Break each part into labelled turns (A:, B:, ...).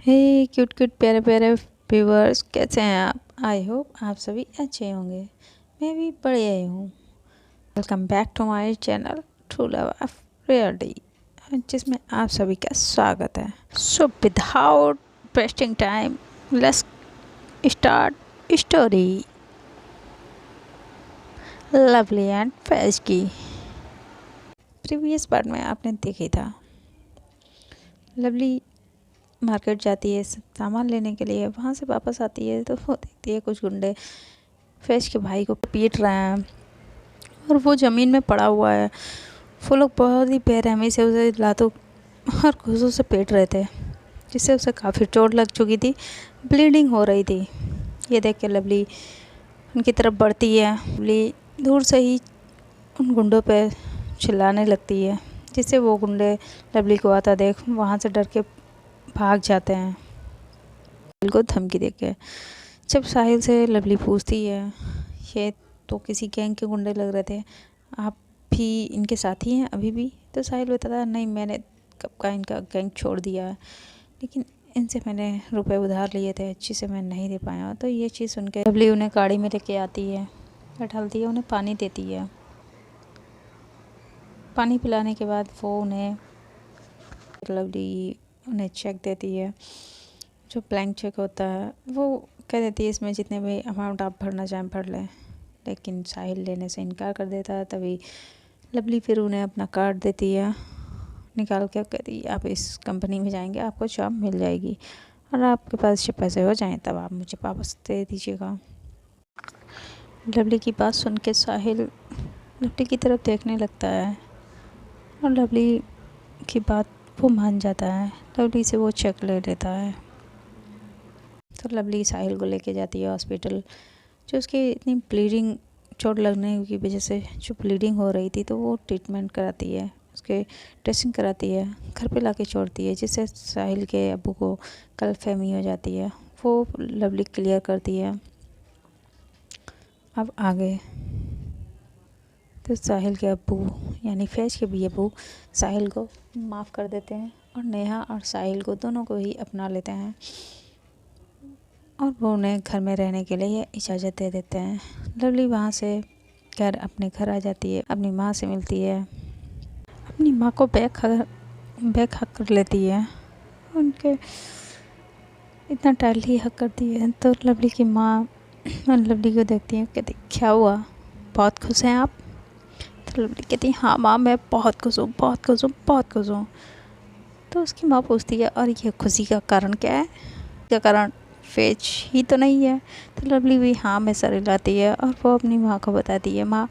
A: हे cute cute प्यारे प्यारे viewers, कैसे हैं आप? आई होप आप सभी अच्छे होंगे। मैं भी बढ़िया ही हूँ। Welcome back to my channel true love of reality, जिसमें आप सभी का स्वागत है। So without wasting time, let's start story Lovely and Faiz की। प्रीवियस पार्ट में आपने देखी था, लवली मार्केट जाती है सामान लेने के लिए। वहाँ से वापस आती है तो वो देखती है कुछ गुंडे फैज के भाई को पीट रहे हैं और वो ज़मीन में पड़ा हुआ है। वो लोग बहुत ही बेरहमी से उसे लातों और घूंसों से पीट रहे थे, जिससे उसे काफ़ी चोट लग चुकी थी, ब्लीडिंग हो रही थी। ये देख के लवली उनकी तरफ बढ़ती है। लवली दूर से ही उन गुंडों पे चिल्लाने लगती है, जिससे वो गुंडे लवली को आता देख वहाँ से डर के भाग जाते हैं, साहिल को धमकी देके। जब साहिल से लवली पूछती है, ये तो किसी गैंग के गुंडे लग रहे थे, आप भी इनके साथी हैं अभी भी? तो साहिल बताता है, नहीं, मैंने कब का इनका गैंग छोड़ दिया है, लेकिन इनसे मैंने रुपए उधार लिए थे, अच्छी से मैं नहीं दे पाया। तो ये चीज़ सुन के लवली उन्हें गाड़ी में लेके आती है, बैठालती है, उन्हें पानी देती है। पानी पिलाने के बाद वो लवली उन्हें चेक देती है, जो ब्लैंक चेक होता है। वो कह देती है, इसमें जितने भी अमाउंट आप भरना चाहें भर लें, लेकिन साहिल लेने से इनकार कर देता है। तभी लवली फिर उन्हें अपना कार्ड देती है, निकाल के कहती है, आप इस कंपनी में जाएंगे, आपको जॉब मिल जाएगी, और आपके पास जब पैसे हो जाएं तब आप मुझे वापस दे दीजिएगा। लवली की बात सुन के साहिल लवली की तरफ देखने लगता है और लवली की बात वो मान जाता है। लवली से वो चेक ले लेता है। तो लवली साहिल को लेके जाती है हॉस्पिटल। जो उसकी इतनी ब्लीडिंग, चोट लगने की वजह से जो ब्लीडिंग हो रही थी, तो वो ट्रीटमेंट कराती है, उसके ड्रेसिंग कराती है, घर पे लाके छोड़ती है, जिससे साहिल के अब्बू को गलतफहमी हो जाती है। वो लवली क्लियर करती है। अब आगे तो साहिल के अब्बू यानी फैज के भी अब्बू साहिल को माफ़ कर देते हैं और नेहा और साहिल को दोनों को ही अपना लेते हैं, और वो उन्हें घर में रहने के लिए इजाज़त दे देते हैं। लवली वहाँ से अपने घर आ जाती है, अपनी माँ से मिलती है, अपनी माँ को बैग हक कर लेती है। उनके इतना टाइटली हक करती है तो लवली की माँ लवली को देखती है, कहती, क्या हुआ, बहुत खुश हैं आप? तो लवली कहती है, हाँ माँ, मैं बहुत खुश हूँ, बहुत खुश हूँ, बहुत खुश हूँ। तो उसकी माँ पूछती है, और ये खुशी का कारण क्या है? इसका कारण फैज ही तो नहीं है? तो लवली भी हाँ में सर हिलाती है और वो अपनी माँ को बताती है, माँ,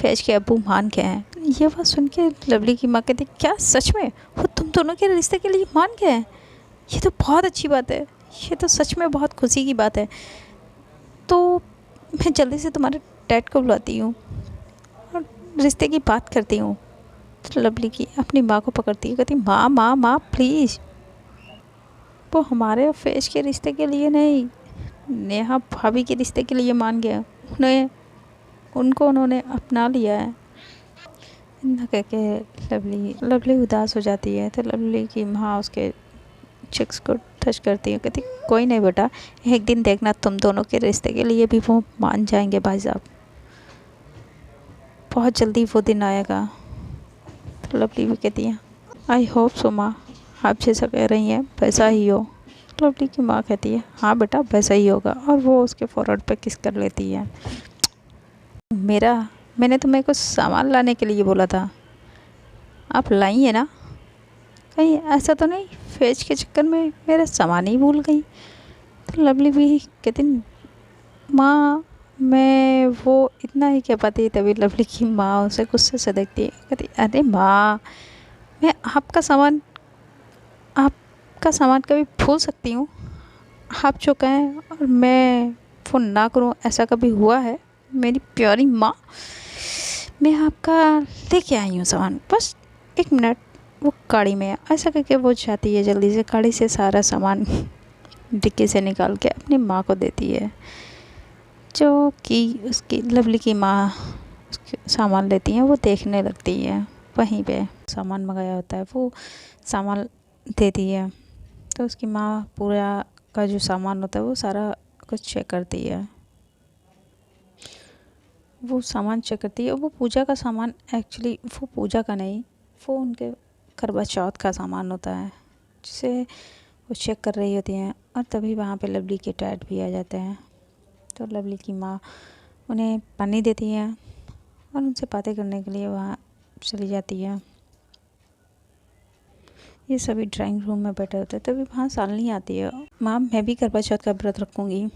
A: फैज के अब्बू मान गए हैं। ये बात सुन के लवली की माँ कहती, क्या सच में वो तुम दोनों के रिश्ते के लिए मान गए हैं? ये तो बहुत अच्छी बात है, ये तो सच में बहुत खुशी की बात है। तो मैं जल्दी से तुम्हारे डैड को बुलाती हूँ और रिश्ते की बात करती हूँ। तो लवली की अपनी माँ को पकड़ती है, कहती, माँ माँ माँ प्लीज़, वो हमारे और फैज के रिश्ते के लिए नहीं, नेहा भाभी के रिश्ते के लिए मान गया। उन्होंने अपना लिया है। इतना कह के लवली उदास हो जाती है। तो लवली की माँ उसके चिक्स को टच करती है, कहती, कोई नहीं बेटा, एक दिन देखना तुम दोनों के रिश्ते के लिए भी वो मान जाएंगे भाई साहब, बहुत जल्दी वो दिन आएगा। तो लवली भी कहती है, आई होप सो माँ, आप जैसा कह रही हैं वैसा ही हो। लवली की माँ कहती है, हाँ बेटा वैसा ही होगा, और वो उसके फोrehead पे किस कर लेती है। मैंने तुम्हें कुछ सामान लाने के लिए बोला था, आप लाई है ना? कहीं ऐसा तो नहीं फैज के चक्कर में मेरा सामान ही भूल गई? तो लवली भी कहती, माँ, मैं वो इतना ही कह पाती। तभी लवली की माँ उसे गुस्से से देखती है, कहती, अरे माँ, मैं आपका सामान कभी भूल सकती हूँ? आप जो कहें और मैं फ़ोन ना करूँ, ऐसा कभी हुआ है? मेरी प्यारी माँ, मैं आपका लेके आई हूँ सामान, बस 1 मिनट। वो गाड़ी में है, ऐसा करके वो जाती है, जल्दी से गाड़ी से सारा सामान डिक्की से निकाल के अपनी माँ को देती है, जो कि उसकी लवली की माँ उसके सामान लेती हैं। वो देखने लगती है, वहीं पे सामान मंगाया होता है वो सामान देती है। तो उसकी माँ पूरा का जो सामान होता है वो सारा कुछ चेक करती है। वो सामान चेक करती है और वो पूजा का सामान एक्चुअली वो पूजा का नहीं, वो उनके करवा चौथ का सामान होता है जिसे वो चेक कर रही होती हैं। और तभी वहाँ पे लवली के डैड भी आ जाते हैं। तो लवली की माँ उन्हें पानी देती है और उनसे बातें करने के लिए वहाँ चली जाती है। ये सभी ड्राइंग रूम में बैठे होते हैं। तभी वहाँ शालिनी आती है। माँ, मैं भी करवा चौथ का व्रत रखूँगी।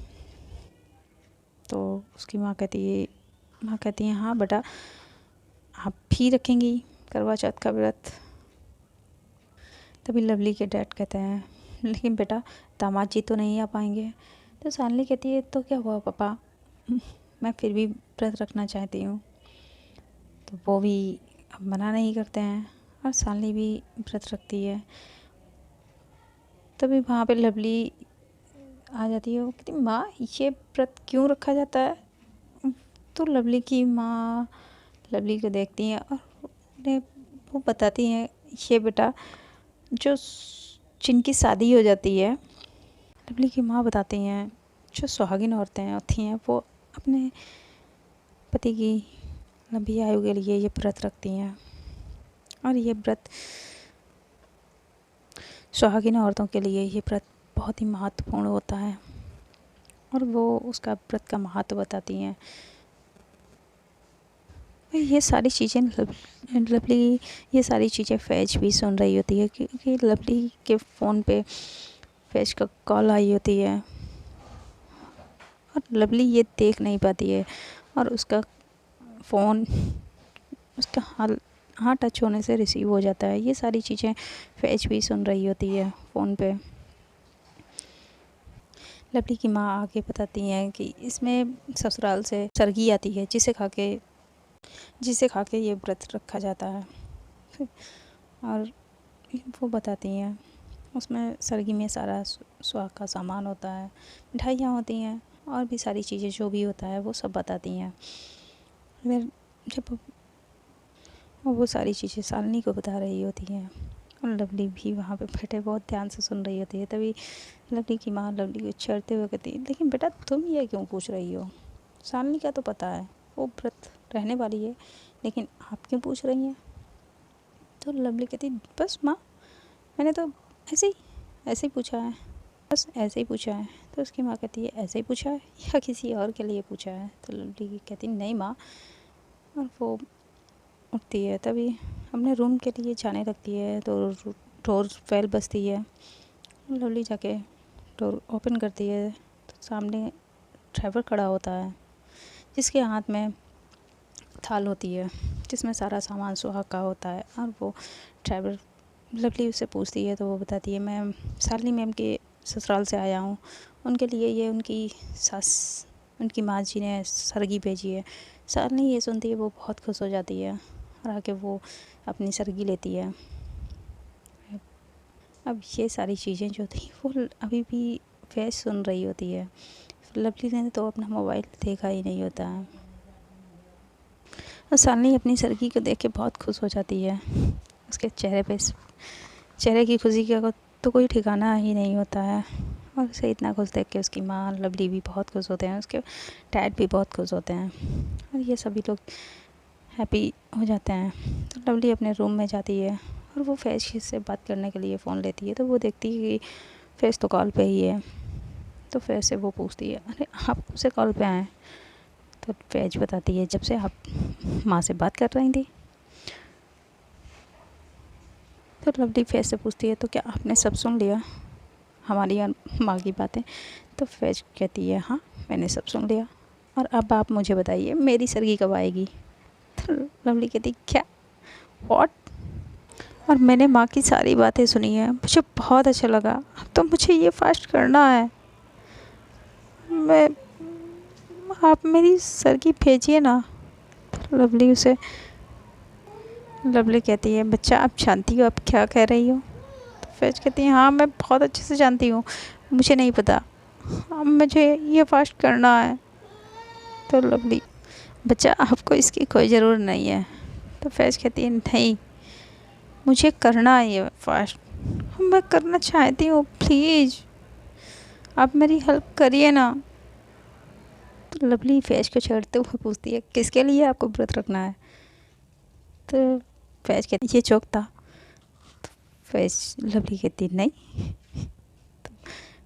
A: तो उसकी माँ कहती है हाँ बेटा, आप भी रखेंगी करवा चौथ का व्रत। तभी लवली के डैड कहते हैं लेकिन बेटा दामाद जी तो नहीं आ पाएंगे। तो शालिनी कहती है तो क्या हुआ पापा, मैं फिर भी व्रत रखना चाहती हूँ। तो वो भी मना नहीं करते हैं और शालिनी भी व्रत रखती है। तभी वहाँ पे लवली आ जाती है। वो कहती माँ, ये व्रत क्यों रखा जाता है? तो लवली की माँ लवली को देखती हैं और उन्हें वो बताती हैं, ये बेटा जो जिनकी शादी हो जाती है, लवली की माँ बताती हैं, जो सुहागिन औरतें होती हैं वो अपने पति की लंबी आयु के लिए ये व्रत रखती हैं। और ये व्रत सुहागिन औरतों के लिए ये व्रत बहुत ही महत्वपूर्ण होता है और वो उसका व्रत का महत्व बताती हैं। ये सारी चीज़ें लवली ये सारी चीज़ें फैज भी सुन रही होती है क्योंकि लवली के फ़ोन पे फैज का कॉल आई होती है और लवली ये देख नहीं पाती है और उसका फ़ोन उसका हाँ टच होने से रिसीव हो जाता है। ये सारी चीज़ें फैज भी सुन रही होती है फ़ोन पे। लवली की माँ आगे बताती हैं कि इसमें ससुराल से सरगी आती है जिसे खा के ये व्रत रखा जाता है। और वो बताती हैं उसमें सरगी में सारा सुहाग का सामान होता है, मिठाइयाँ होती हैं और भी सारी चीज़ें जो भी होता है वो सब बताती हैं। फिर जब वो सारी चीज़ें शालिनी को बता रही होती हैं और लवली भी वहाँ पे बैठे बहुत ध्यान से सुन रही होती है। तभी लवली की माँ लवली को छेड़ते हुए कहती है, लेकिन बेटा तुम ये क्यों पूछ रही हो? शालिनी का तो पता है वो व्रत रहने वाली है, लेकिन आप क्यों पूछ रही हैं? तो लवली कहती बस माँ, मैंने तो ऐसे ही पूछा है, बस ऐसे ही पूछा है। तो उसकी माँ कहती है ऐसे ही पूछा है या किसी और के लिए पूछा है? तो लवली कहती नहीं माँ। और वो उठती है, तभी अपने रूम के लिए जाने लगती है तो डोर बेल बजती है। लवली जाके डोर ओपन करती है तो सामने ड्राइवर खड़ा होता है जिसके हाथ में थाल होती है जिसमें सारा सामान सुहाग का होता है। और वो ड्राइवर लवली उससे पूछती है तो वो बताती है मैं शालिनी मैम के ससुराल से आया हूँ, उनके लिए ये उनकी माँ जी ने सरगी भेजी है। शालिनी ये सुनती है वो बहुत खुश हो जाती है और आके वो अपनी सरगी लेती है। अब ये सारी चीज़ें जो थी वो अभी भी फैज सुन रही होती है। लवली ने तो अपना मोबाइल देखा ही नहीं होता है और शालिनी अपनी सरगी को देख के बहुत खुश हो जाती है। उसके चेहरे की खुशी का तो कोई ठिकाना ही नहीं होता है और उसे इतना खुश देख के उसकी माँ लवली भी बहुत खुश होते हैं, उसके डैड भी बहुत खुश होते हैं और ये सभी लोग हैप्पी हो जाते हैं। तो लवली अपने रूम में जाती है और वो फैज से बात करने के लिए फ़ोन लेती है तो वो देखती है कि फैज तो कॉल पे ही है। तो फैज से वो पूछती है अरे आप कब से कॉल पे आए? तो फैज बताती है जब से आप माँ से बात कर रही थी। तो लवली फैज से पूछती है तो क्या आपने सब सुन लिया हमारी और माँ की बातें? तो फैज कहती है हाँ मैंने सब सुन लिया और अब आप मुझे बताइए मेरी सरगी कब आएगी? तो लवली कहती क्या व्हाट? और मैंने माँ की सारी बातें सुनी है, मुझे बहुत अच्छा लगा, अब तो मुझे ये फास्ट करना है। मैं आप मेरी सरगी भेजिए ना। तो लवली कहती है बच्चा आप जानती हो आप क्या कह रही हो? तो फैज कहती है हाँ मैं बहुत अच्छे से जानती हूँ, मुझे नहीं पता, अब मुझे ये फास्ट करना है। तो लवली बच्चा आपको इसकी कोई ज़रूरत नहीं है। तो फैज कहती है नहीं मुझे करना है ये फास्ट। मैं करना चाहती हूँ, प्लीज़ आप मेरी हेल्प करिए ना। तो लवली फैज़ को छेड़ते हुए पूछती है, किसके लिए आपको व्रत रखना है? तो फैज़ कहती ये जोक था। फैज़ लवली कहती नहीं। तो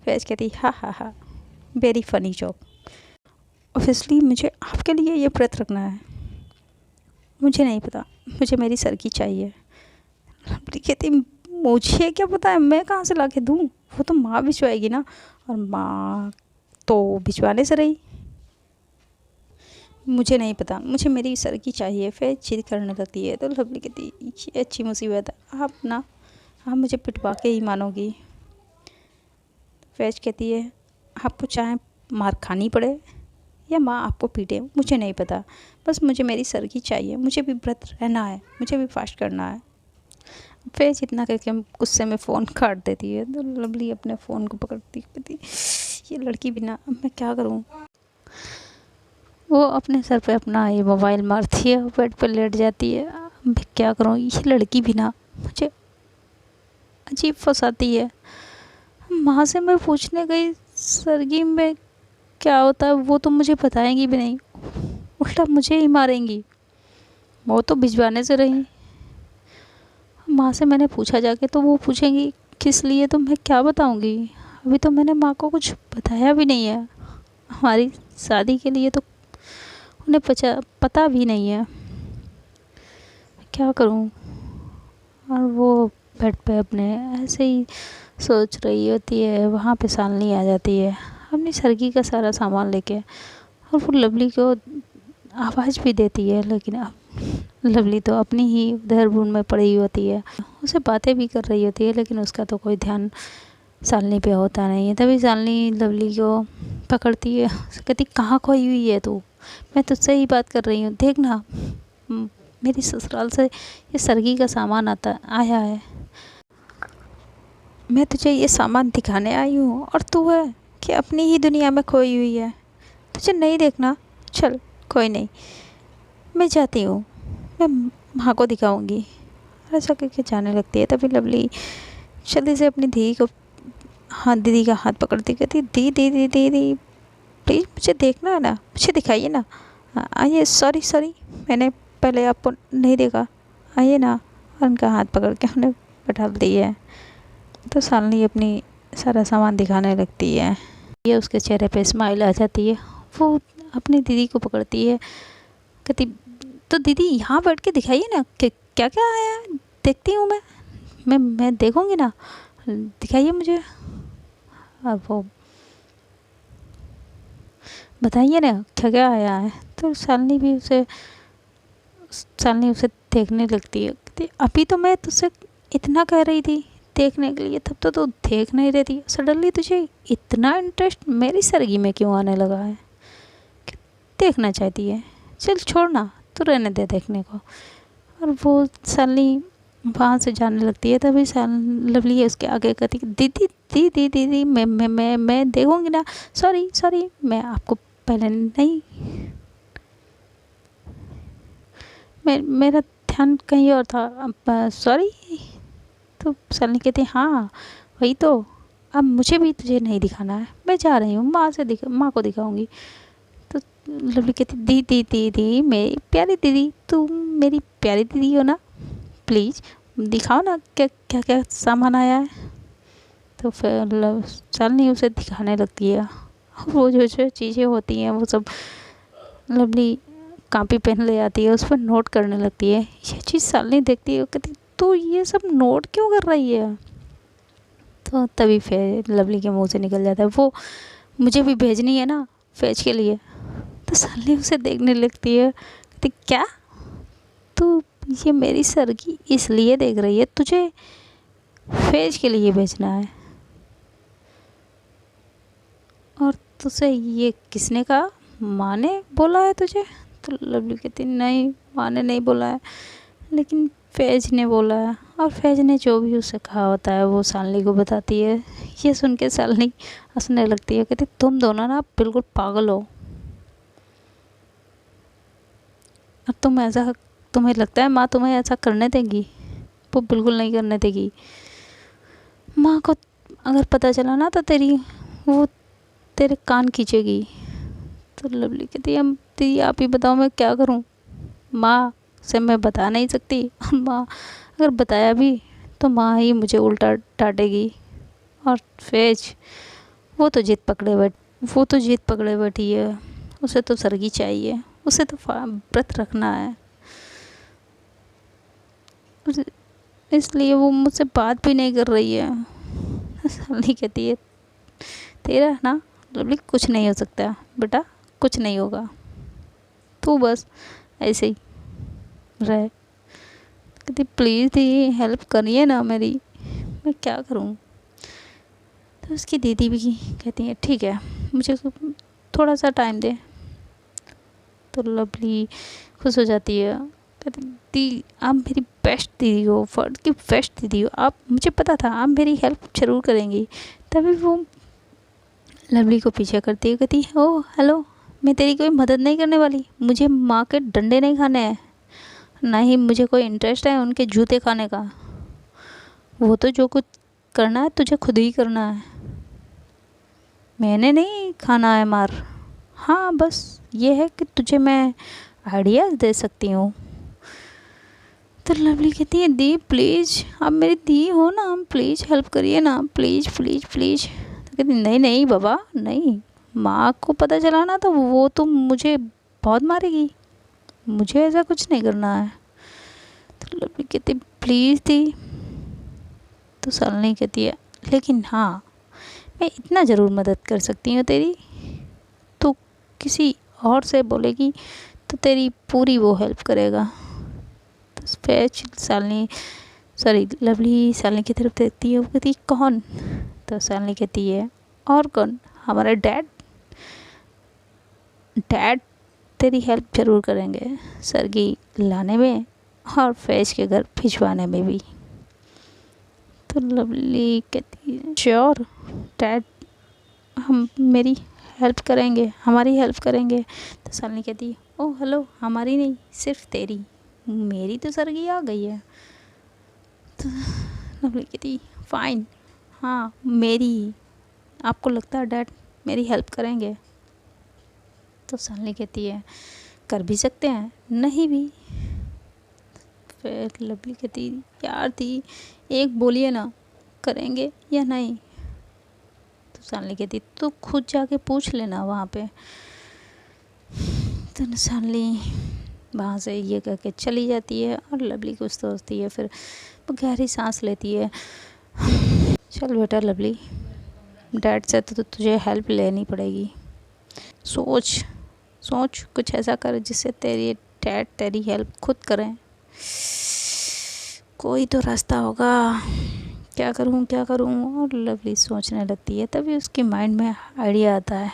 A: फैज़ कहती हा हा हा, वेरी फ़नी जोक। ऑब्वियसली मुझे आपके लिए ये व्रत रखना है। मुझे नहीं पता, मुझे मेरी सर की चाहिए। लवली कहती मुझे क्या पता है, मैं कहाँ से ला के दूँ? वो तो माँ भिजवाएगी ना, और माँ तो भिजवाने से रही। मुझे नहीं पता, मुझे मेरी सर की चाहिए। फिर जिद करने लगती है। तो लवली कहती ये अच्छी मुसीबत है, आप मुझे पिटवा के ही मानोगी। फैज़ कहती है आपको चाहे मार खानी पड़े या माँ आपको पीटे, मुझे नहीं पता, बस मुझे मेरी सर की चाहिए। मुझे भी व्रत रहना है, मुझे भी फास्ट करना है। फैज़ इतना करके गुस्से में फ़ोन काट देती है। तो लवली अपने फ़ोन को पकड़ती कहती ये लड़की बिना, अब मैं क्या करूँ? वो अपने सर पे अपना ये मोबाइल मारती है, बेड पर लेट जाती है। मैं क्या करूँ, ये लड़की भी ना मुझे अजीब फंसाती है। माँ से मैं पूछने गई सरगी में क्या होता है, वो तो मुझे बताएंगी भी नहीं, उल्टा मुझे ही मारेंगी। वो तो भिजवाने से रही। माँ से मैंने पूछा जाके, तो वो पूछेंगी किस लिए, तो मैं क्या बताऊँगी? अभी तो मैंने माँ को कुछ बताया भी नहीं है। हमारी शादी के लिए तो उन्हें पता भी नहीं है। क्या करूं? और वो बेड पे अपने ऐसे ही सोच रही होती है। वहाँ पे शालिनी आ जाती है अपनी सरगी का सारा सामान लेके, और वो लवली को आवाज़ भी देती है। लेकिन अब लवली तो अपनी ही उधर रूम में पड़ी होती है, उसे बातें भी कर रही होती है, लेकिन उसका तो कोई ध्यान शालिनी पे होता नहीं है। तभी शालिनी लवली को पकड़ती है, कहती कहाँ खोई हुई है तू? मैं तुझसे ही बात कर रही हूँ, देख ना मेरी ससुराल से ये सरगी का सामान आया है। मैं तुझे ये सामान दिखाने आई हूँ, और तू है कि अपनी ही दुनिया में खोई हुई है। तुझे नहीं देखना, चल कोई नहीं, मैं जाती हूँ, मैं माँ को दिखाऊंगी। ऐसा करके जाने लगती है। तभी लवली जल्दी से अपनी दीदी का हाथ पकड़ती कहती दी दी दी दी दी प्लीज़ मुझे देखना है ना, मुझे दिखाइए ना। आइए, सॉरी सॉरी, मैंने पहले आपको नहीं देखा, आइए ना। और उनका हाथ पकड़ के उन्हें बैठा दी है। तो शालिनी अपनी सारा सामान दिखाने लगती है। ये उसके चेहरे पे स्माइल आ जाती है। वो अपनी दीदी को पकड़ती है, कहती तो दीदी यहाँ बैठ के दिखाइए ना कि क्या क्या आया है, देखती हूँ मैं देखूँगी ना, दिखाइए मुझे। और वो बताइए ना क्या क्या आया है। तो शालिनी उसे देखने लगती है, कहती अभी तो मैं तुझसे इतना कह रही थी देखने के लिए, तब तो तू देख नहीं रही थी, सडनली तुझे इतना इंटरेस्ट मेरी सरगी में क्यों आने लगा है कि देखना चाहती है? चल छोड़ ना, तू रहने दे देखने को। और वो शालिनी वहाँ से जाने लगती है। तभी लवली है उसके आगे कहती दीदी दीदी दीदी मैं देखूँगी ना, सॉरी सॉरी, मैं आपको पहले नहीं, मेरा ध्यान कहीं और था, अब सॉरी। तो शालिनी कहती हाँ वही तो, अब मुझे भी तुझे नहीं दिखाना है, मैं जा रही हूँ, माँ को दिखाऊंगी। तो लवली कहती दीदी दीदी मेरी प्यारी दीदी, तुम मेरी प्यारी दीदी हो ना, प्लीज़ दिखाओ ना क्या क्या क्या सामान आया है। तो फिर शालिनी उसे दिखाने लगती है। वो जो जो चीज़ें होती हैं वो सब लवली कॉपी पेन ले आती है, उस पर नोट करने लगती है। ये चीज़ शालिनी देखती है, कहती तो ये सब नोट क्यों कर रही है? तो तभी फिर लवली के मुंह से निकल जाता है वो मुझे भी भेजनी है ना फैज के लिए। तो शालिनी उसे देखने लगती है, कहती क्या तू ये मेरी सरगी इसलिए देख रही है, तुझे फैज के लिए भेजना है? और तुझसे ये किसने कहा, माँ ने बोला है तुझे? तो लवली कहती नहीं, माँ ने नहीं बोला है, लेकिन फैज ने बोला है। और फैज ने जो भी उसे कहा होता है वो शालिनी को बताती है। ये सुन के शालिनी हंसने लगती है, कहती तुम दोनों ना बिल्कुल पागल हो। अब तुम्हें लगता है माँ तुम्हें ऐसा करने देगी? वो बिल्कुल नहीं करने देगी। माँ को अगर पता चला ना तो वो तेरे कान खींचेगी। तो लवली कहती है हम दीदी आप ही बताओ मैं क्या करूँ, माँ से मैं बता नहीं सकती, और माँ अगर बताया भी तो माँ ही मुझे उल्टा डांटेगी। और फैज वो तो जिद पकड़े बैठी है, उसे तो सरगी चाहिए, उसे तो व्रत रखना है, इसलिए वो मुझसे बात भी नहीं कर रही है। साली कहती है तेरा ना लवली कुछ नहीं हो सकता बेटा, कुछ नहीं होगा, तू बस ऐसे ही रहे। कहती प्लीज़ दी हेल्प करिए ना मेरी, मैं क्या करूँ। तो उसकी दीदी भी कहती है ठीक है मुझे थोड़ा सा टाइम दे। तो लवली खुश हो जाती है, कहती दी आप मेरी बेस्ट दीदी हो, वर्ल्ड की बेस्ट दीदी हो, आप मुझे पता था आप मेरी हेल्प ज़रूर करेंगी। तभी वो लवली को पीछे करती है, कहती है ओ हेलो मैं तेरी कोई मदद नहीं करने वाली, मुझे माँ के डंडे नहीं खाने हैं, ना ही मुझे कोई इंटरेस्ट है उनके जूते खाने का। वो तो जो कुछ करना है तुझे खुद ही करना है, मैंने नहीं खाना है मार। हाँ बस ये है कि तुझे मैं आइडियाज़ दे सकती हूँ। तो लवली कहती है दी प्लीज़ आप मेरी दी हो ना, प्लीज़ हेल्प करिए ना, प्लीज़ प्लीज़ प्लीज़। तो कहती नहीं नहीं बाबा नहीं, माँ को पता चला ना तो वो तो मुझे बहुत मारेगी, मुझे ऐसा कुछ नहीं करना है। तो लवली कहती प्लीज़ दी। तो शालिनी कहती है लेकिन हाँ मैं इतना ज़रूर मदद कर सकती हूँ तेरी, तो किसी और से बोलेगी तो तेरी पूरी वो हेल्प करेगा। तो लवली शालिनी की तरफ देखती है, वो कहती कौन। तो शालिनी कहती है और कौन, हमारे डैड डैड तेरी हेल्प ज़रूर करेंगे सरगी लाने में और फैज के घर भिजवाने में भी। तो लवली कहती है श्योर डैड हम मेरी हेल्प करेंगे, हमारी हेल्प करेंगे। तो शालिनी कहती है ओह हेलो हमारी नहीं सिर्फ तेरी, मेरी तो सरगी आ गई है। तो लवली कहती फाइन हाँ मेरी ही, आपको लगता है डैड मेरी हेल्प करेंगे। तो शालिनी कहती है कर भी सकते हैं नहीं भी। फिर लवली कहती यार थी एक बोलिए ना करेंगे या नहीं। तो शालिनी कहती तो खुद जाके पूछ लेना वहाँ पे। तो शालिनी वहाँ से ये कह के चली जाती है और लवली कुछ सोचती है, फिर वो गहरी सांस लेती है। चल बेटा लवली डैड से तो तुझे हेल्प लेनी पड़ेगी, सोच सोच कुछ ऐसा कर जिससे तेरी डैड तेरी हेल्प खुद करें, कोई तो रास्ता होगा, क्या करूं क्या करूं। और लवली सोचने लगती है, तभी उसके माइंड में आइडिया आता है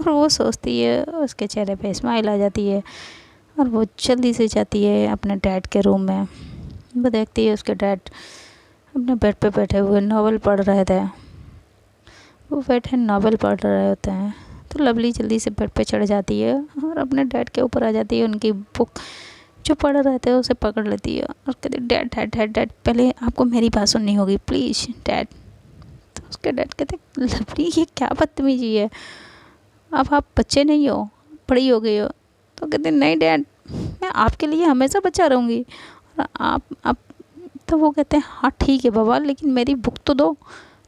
A: और वो सोचती है, उसके चेहरे पे स्माइल आ जाती है और वो जल्दी से जाती है अपने डैड के रूम में। वो देखती है उसके डैड अपने बेड पे बैठे हुए नॉवल पढ़ रहे थे, वो बैठे नॉवल पढ़ रहे होते हैं। तो लवली जल्दी से बेड पे चढ़ जाती है और अपने डैड के ऊपर आ जाती है, उनकी बुक जो पढ़ रहे थे उसे पकड़ लेती है और कहती डैड डैड डैड डैड पहले आपको मेरी बात सुननी होगी प्लीज़ डैड। तो उसके डैड कहते लवली ये क्या बदतमीजी है, अब आप बच्चे नहीं हो बड़ी हो गई हो। तो कहते नहीं डैड मैं आपके लिए हमेशा बच्चा रहूँगी और आप तो वो कहते हैं हाँ ठीक है बाबा लेकिन मेरी बुक तो दो।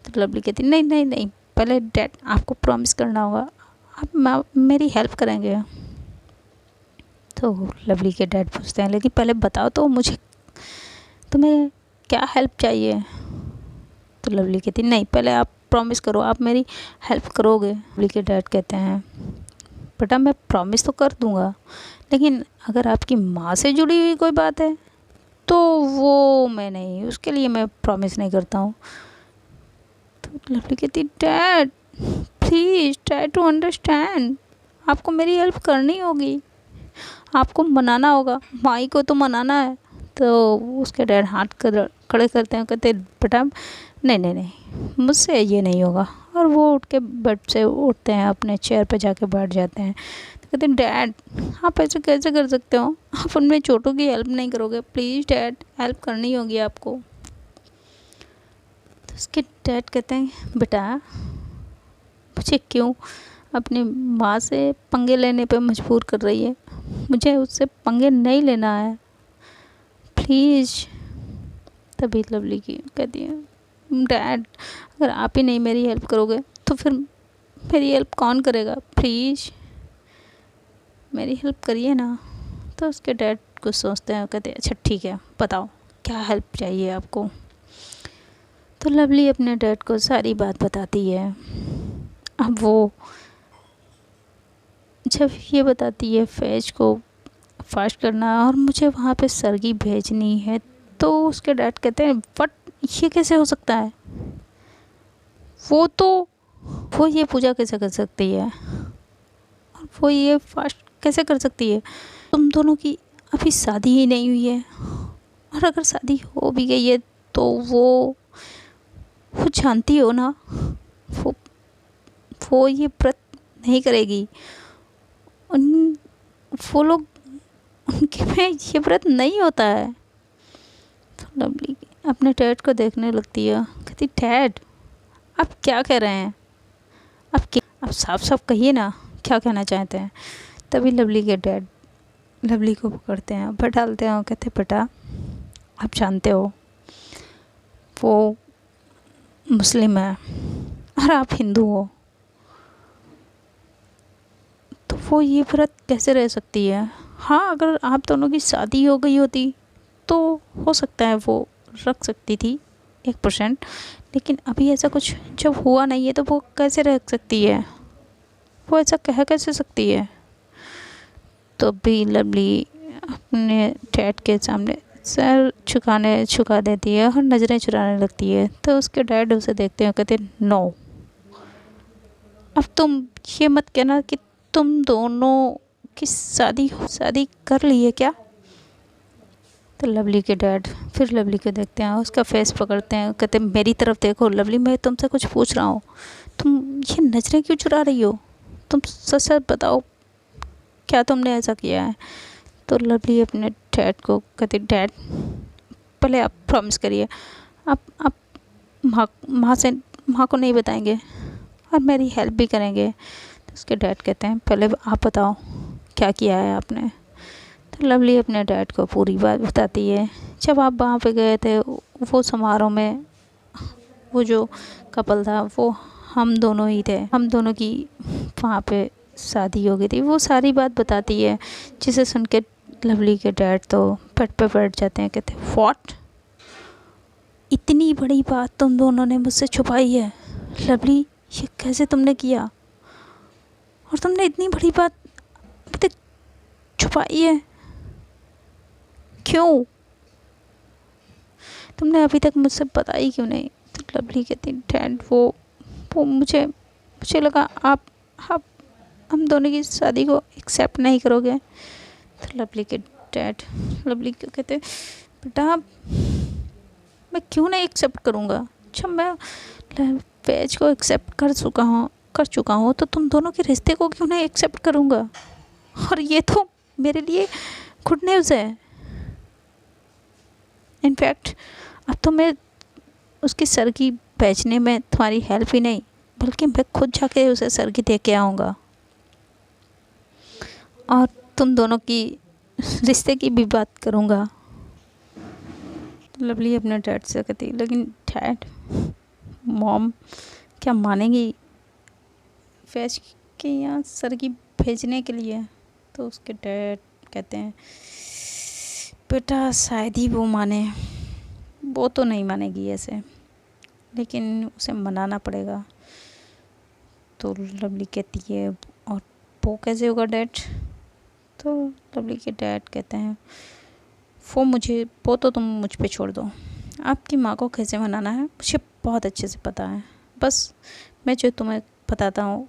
A: तो लवली कहती नहीं नहीं नहीं पहले डैड आपको प्रॉमिस करना होगा, आप मेरी हेल्प करेंगे। तो लवली के डैड पूछते हैं लेकिन पहले बताओ तो मुझे तुम्हें क्या हेल्प चाहिए। तो लवली कहती नहीं पहले आप प्रॉमिस करो आप मेरी हेल्प करोगे। लवली के डैड कहते हैं बेटा मैं प्रॉमिस तो कर दूंगा लेकिन अगर आपकी माँ से जुड़ी हुई कोई बात है तो वो मैं नहीं, उसके लिए मैं प्रॉमिस नहीं करता हूँ। तो लवली कहती dad please try to understand, आपको मेरी हेल्प करनी होगी, आपको मनाना होगा, माई को तो मनाना है। तो उसके डैड हाथ खड़े करते हैं, कहते बेटा नहीं नहीं नहीं मुझसे ये नहीं होगा। और वो उठ के बेड से उठते हैं, अपने चेयर पे जाके बैठ जाते हैं। तो कहते हैं डैड आप ऐसे कैसे कर सकते हो, आप उनमें छोटों की हेल्प नहीं करोगे, प्लीज़ डैड हेल्प करनी होगी आपको। तो उसके डैड कहते हैं बेटा मुझे क्यों अपनी माँ से पंगे लेने पे मजबूर कर रही है, मुझे उससे पंगे नहीं लेना है प्लीज़। तभी लवली की कहती है डैड अगर आप ही नहीं मेरी हेल्प करोगे तो फिर मेरी हेल्प कौन करेगा, प्लीज़ मेरी हेल्प करिए ना। तो उसके डैड कुछ सोचते हैं, कहते हैं अच्छा ठीक है बताओ क्या हेल्प चाहिए आपको। तो लवली अपने डैड को सारी बात बताती है। अब वो जब ये बताती है फैज को फास्ट करना और मुझे वहाँ पे सरगी भेजनी है, तो उसके डैड कहते हैं बट ये कैसे हो सकता है, वो तो वो ये पूजा कैसे कर सकती है और वो ये फास्ट कैसे कर सकती है, तुम दोनों की अभी शादी ही नहीं हुई है और अगर शादी हो भी गई है तो वो जानती हो ना वो वो ये व्रत नहीं करेगी, उन वो लोग उनके में ये व्रत नहीं होता है। तो लवली अपने डैड को देखने लगती है, कहती डैड आप क्या कह रहे हैं, आप साफ साफ कहिए ना क्या कहना चाहते हैं। तभी लवली के डैड लवली को पकड़ते हैं, बैठालते हैं और कहते बेटा आप जानते हो वो मुस्लिम है और आप हिंदू हो, तो वो ये व्रत कैसे रह सकती है। हाँ अगर आप दोनों की शादी हो गई होती तो हो सकता है वो रख सकती थी 1%, लेकिन अभी ऐसा कुछ जब हुआ नहीं है तो वो कैसे रख सकती है, वो ऐसा कह कैसे सकती है। तो भी लवली अपने डैड के सामने सर झुका देती है और नज़रें चुराने लगती है। तो उसके डैड उसे देखते हैं, कहते नो अब तुम ये मत कहना कि तुम दोनों की शादी कर ली है क्या। तो लवली के डैड फिर लवली को देखते हैं, उसका फेस पकड़ते हैं, कहते हैं मेरी तरफ देखो लवली, मैं तुमसे कुछ पूछ रहा हूँ, तुम ये नज़रें क्यों चुरा रही हो, तुम सच सच बताओ क्या तुमने ऐसा किया है। तो लवली अपने डैड को कहती डैड पहले आप प्रॉमिस करिए आप माँ को नहीं बताएंगे और मेरी हेल्प भी करेंगे। तो उसके डैड कहते हैं पहले आप बताओ क्या किया है आपने। तो लवली अपने डैड को पूरी बात बताती है, जब आप वहाँ पे गए थे वो समारोह में वो जो कपल था वो हम दोनों ही थे, हम दोनों की वहाँ पे शादी हो गई थी, वो सारी बात बताती है, जिसे सुन के लवली के डैड तो पेट पे बैठ जाते हैं, कहते व्हाट इतनी बड़ी बात तुम दोनों ने मुझसे छुपाई है लवली, ये कैसे तुमने किया और तुमने इतनी बड़ी बात अभी तक छुपाई है, क्यों तुमने अभी तक मुझसे बताई क्यों नहीं। तो लवली कहती डैड वो मुझे लगा आप हम दोनों की शादी को एक्सेप्ट नहीं करोगे। तो लवली के डैड लवली को कहते बेटा मैं क्यों नहीं एक्सेप्ट करूँगा, जब मैं फैज को एक्सेप्ट कर चुका हूँ तो तुम दोनों के रिश्ते को क्यों नहीं एक्सेप्ट करूँगा, और ये तो मेरे लिए गुड न्यूज़ है। इनफैक्ट अब तो मैं उसकी सरगी बेचने में तुम्हारी हेल्प ही नहीं बल्कि मैं खुद जाके उसे सरगी दे के आऊँगा और तुम दोनों की रिश्ते की भी बात करूँगा। लवली अपने डैड से कहती लेकिन डैड मॉम क्या मानेंगी फैज के यहाँ सरगी भेजने के लिए। तो उसके डैड कहते हैं बेटा शायद ही वो माने, वो तो नहीं मानेगी ऐसे, लेकिन उसे मनाना पड़ेगा। तो लवली कहती है और वो कैसे होगा डैड। तो लवली के डैड कहते हैं वो तो तुम मुझ पे छोड़ दो, आपकी माँ को कैसे मनाना है मुझे बहुत अच्छे से पता है, बस मैं जो तुम्हें बताता हूँ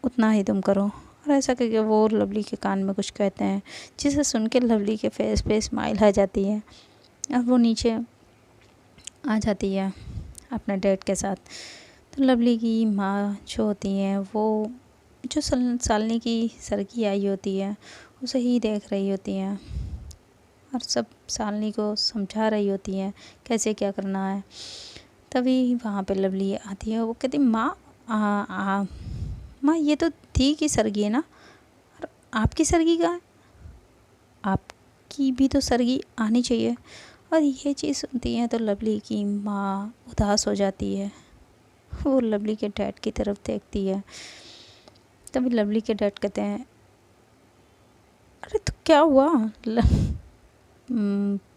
A: उतना ही तुम करो। और ऐसा करके वो लवली के कान में कुछ कहते हैं, जिसे सुन के लवली के फेस पे स्माइल आ जाती है और वो नीचे आ जाती है अपने डैड के साथ। तो लवली की माँ जो होती हैं वो जो सालनी की सरगी आई होती है उसे ही देख रही होती हैं और सब सालनी को समझा रही होती हैं कैसे क्या करना है। तभी वहाँ पे लवली आती है। वो कहती माँ माँ ये तो दी की सरगी है ना, और आपकी सरगी कहाँ है? आपकी भी तो सरगी आनी चाहिए। और ये चीज़ सुनती है तो लवली की माँ उदास हो जाती है। वो लवली के डैड की तरफ देखती है। तभी लवली के डैड कहते हैं अरे तो क्या हुआ,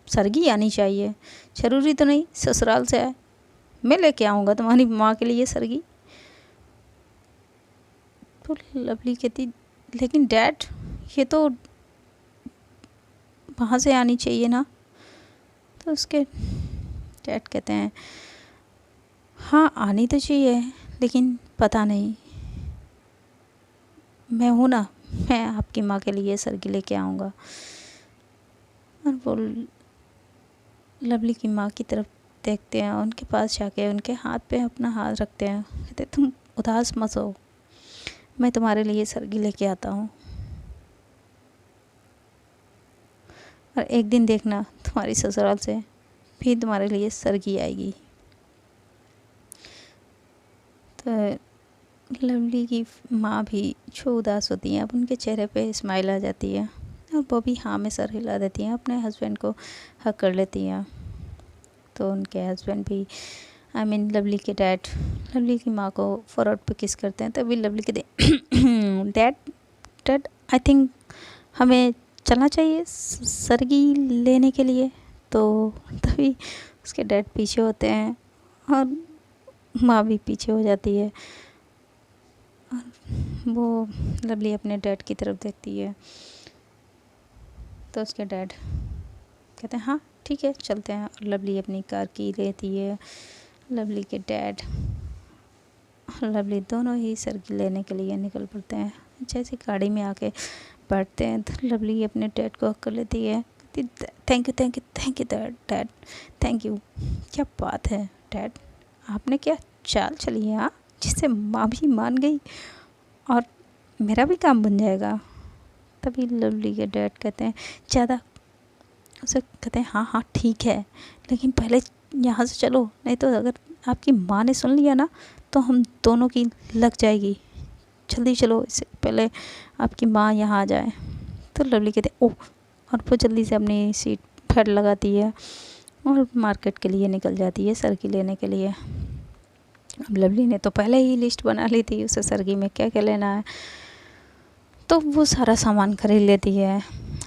A: सरगी आनी चाहिए, ज़रूरी तो नहीं ससुराल से आए, मैं लेके आऊँगा तुम्हारी माँ के लिए सरगी। तो लवली कहती लेकिन डैड ये तो वहाँ से आनी चाहिए ना। तो उसके डैड कहते हैं हाँ आनी तो चाहिए, लेकिन पता नहीं, मैं हूँ ना, मैं आपकी माँ के लिए सरगी लेके आऊँगा। और वो लवली की माँ की तरफ देखते हैं, उनके पास जाके उनके हाथ पे अपना हाथ रखते हैं, कहते तुम उदास मत हो, मैं तुम्हारे लिए सरगी लेके आता हूँ, और एक दिन देखना तुम्हारी ससुराल से भी तुम्हारे लिए सरगी आएगी। तो लवली की माँ भी जो उदास होती हैं, अब उनके चेहरे पे स्माइल आ जाती है और वो भी हाँ में सर हिला देती हैं, अपने हस्बैंड को हग कर लेती हैं। तो उनके हस्बैंड भी लवली के डैड लवली की माँ को फोrehead पे किस करते हैं। तभी लवली के डैड डैड आई थिंक हमें चलना चाहिए सरगी लेने के लिए। तो तभी उसके डैड पीछे होते हैं और माँ भी पीछे हो जाती है। और वो लवली अपने डैड की तरफ देखती है तो उसके डैड कहते हैं हाँ ठीक है चलते हैं। और लवली अपनी कार की लेती है। लवली के डैड और लवली दोनों ही सरगी लेने के लिए निकल पड़ते हैं। जैसे गाड़ी में आके बैठते हैं तो लवली अपने डैड को हक कर लेती है, thank you thank you thank you dad thank you. क्या बात है डैड, आपने क्या चाल चली है हाँ, जिससे माँ भी मान गई और मेरा भी काम बन जाएगा। तभी लवली के डैड कहते हैं ज़्यादा उसे कहते हैं हाँ हाँ ठीक है, लेकिन पहले यहाँ से चलो, नहीं तो अगर आपकी माँ ने सुन लिया ना तो हम दोनों की लग जाएगी, जल्दी चलो इससे पहले आपकी माँ यहाँ आ जाए। तो लवली कहते ओह, और वो जल्दी से अपनी सीट बेल्ट लगाती है और मार्केट के लिए निकल जाती है सरगी लेने के लिए। अब लवली ने तो पहले ही लिस्ट बना ली थी उसे सरगी में क्या क्या लेना है, तो वो सारा सामान खरीद लेती है।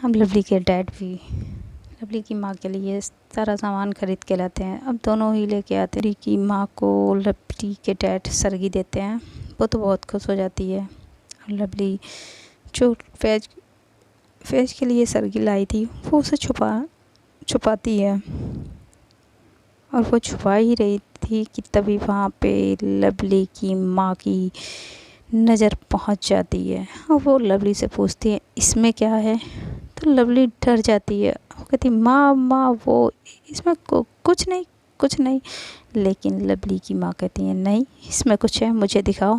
A: अब लवली के डैड भी लवली की माँ के लिए सारा सामान खरीद के लाते हैं। अब दोनों ही लेके आते हैं। लवली की माँ को लवली के डैड सरगी देते हैं, वो तो बहुत खुश हो जाती है। और लवली जो फैज के लिए सरगी लाई थी वो उसे छुपाती है, और वो छुपा ही रही थी कि तभी वहाँ पे लवली की माँ की नज़र पहुँच जाती है और वो लवली से पूछती है इसमें क्या है। तो लवली डर जाती है, वो कहती माँ वो इसमें कुछ नहीं। लेकिन लवली की माँ कहती है नहीं इसमें कुछ है, मुझे दिखाओ।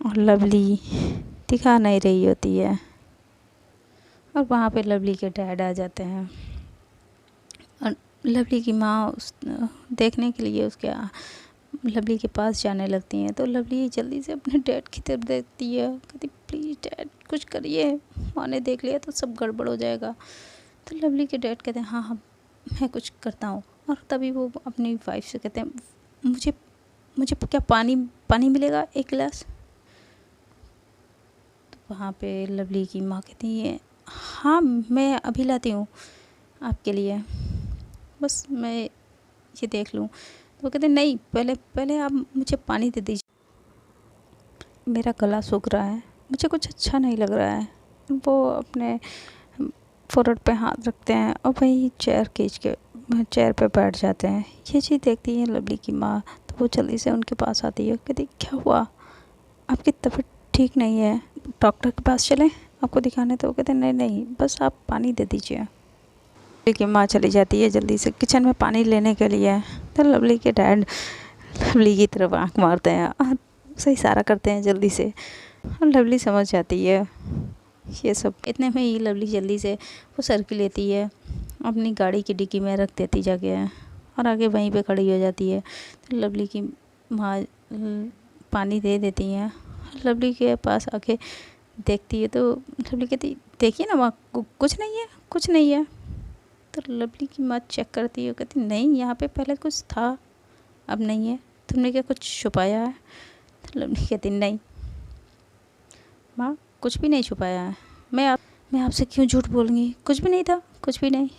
A: और लवली दिखा नहीं रही होती है और वहाँ पे लवली के डैड आ जाते हैं और लवली की माँ उस देखने के लिए उसके लवली के पास जाने लगती हैं। तो लवली जल्दी से अपने डैड की तरफ देखती है, कहती प्लीज़ डैड कुछ करिए, माँ ने देख लिया तो सब गड़बड़ हो जाएगा। तो लवली के डैड कहते हैं हाँ मैं कुछ करता हूँ। और तभी वो अपनी वाइफ से कहते हैं मुझे क्या पानी मिलेगा एक गिलास। तो वहाँ पे लवली की माँ कहती है हाँ मैं अभी लाती हूँ आपके लिए, बस मैं ये देख लूँ। तो कहते नहीं पहले आप मुझे पानी दे दीजिए, मेरा गला सूख रहा है, मुझे कुछ अच्छा नहीं लग रहा है। वो अपने फोrehead पे हाथ रखते हैं और वहीं चेयर पे बैठ जाते हैं। ये चीज़ देखती है लवली की माँ, तो वो जल्दी से उनके पास आती है, कहती क्या हुआ, आपकी तबीयत ठीक नहीं है, डॉक्टर के पास चलें आपको दिखाने। तो वो कहते नहीं बस आप पानी दे दीजिए। लवली की माँ चली जाती है जल्दी से किचन में पानी लेने के लिए। तो लवली के डैड लवली की तरफ आँख मारते हैं और उसे इशारा करते हैं जल्दी से, और लवली समझ जाती है ये सब। इतने में ही लवली जल्दी से वो सरगी लेती है, अपनी गाड़ी की डिक्की में रख देती जाके है और आगे वहीं पे खड़ी हो जाती है। तो लवली की माँ पानी दे देती हैं। लवली के पास आके देखती है तो लवली कहती देखिए ना माँ, कुछ नहीं है, कुछ नहीं है। तो लवली की माँ चेक करती है, कहती नहीं, यहाँ पे पहले कुछ था, अब नहीं है, तुमने क्या कुछ छुपाया है? तो लवली कहती नहीं माँ, कुछ भी नहीं छुपाया है, मैं आपसे क्यों झूठ बोलूँगी, कुछ भी नहीं था, कुछ भी नहीं।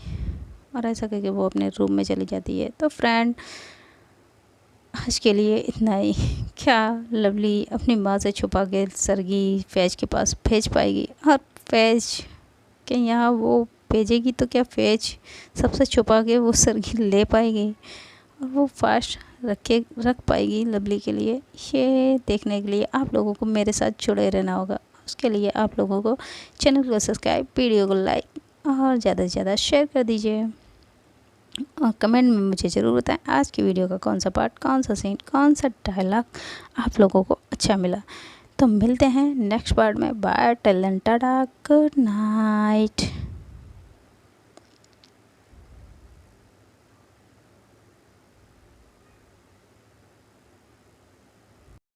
A: और ऐसा करके वो अपने रूम में चली जाती है। तो फ्रेंड, आज के लिए इतना ही। क्या लवली अपनी माँ से छुपा के सरगी फैज़ के पास भेज पाएगी? और फैज़ के यहाँ वो भेजेगी तो क्या फैज़ सबसे छुपा के वो सरगी ले पाएगी और वो फास्ट रख पाएगी लवली के लिए? ये देखने के लिए आप लोगों को मेरे साथ जुड़े रहना होगा। उसके लिए आप लोगों को चैनल को सब्सक्राइब, वीडियो को लाइक और ज़्यादा से ज़्यादा शेयर कर दीजिए। और कमेंट में मुझे ज़रूर बताएं आज की वीडियो का कौन सा पार्ट, कौन सा सीन, कौन सा डायलॉग आप लोगों को अच्छा मिला। तो मिलते हैं नेक्स्ट पार्ट में। Bye, till then, tata, good night.